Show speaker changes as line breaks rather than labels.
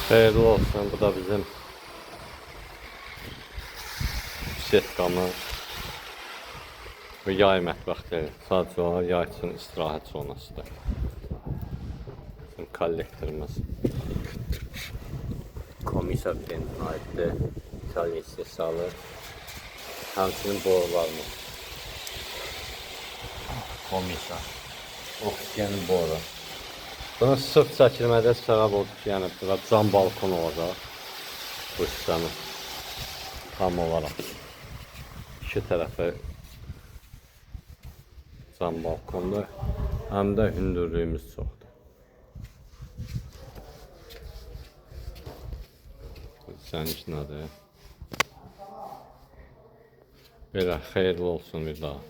Xeyirli olsun. Bu da bizim setkamız. Bu yay mətbəxdir. Sadəcə o yay üçün istirahət zonasıdır. Bizim kollektorumuz. Komisar kendine aittir. İtalya istehsalı. Həmçinin borularımız. Komisar. Oksigen boru. Bunun sırf çəkilmədə səbəb oldu ki, yəni burada cam balkon olacaq. Bu hissənin tam olaraq. İki tərəfi cam balkondur. Həm də hündürlüyümüz çoxdur. Zəncinadır. Belə xeyirli olsun bir daha.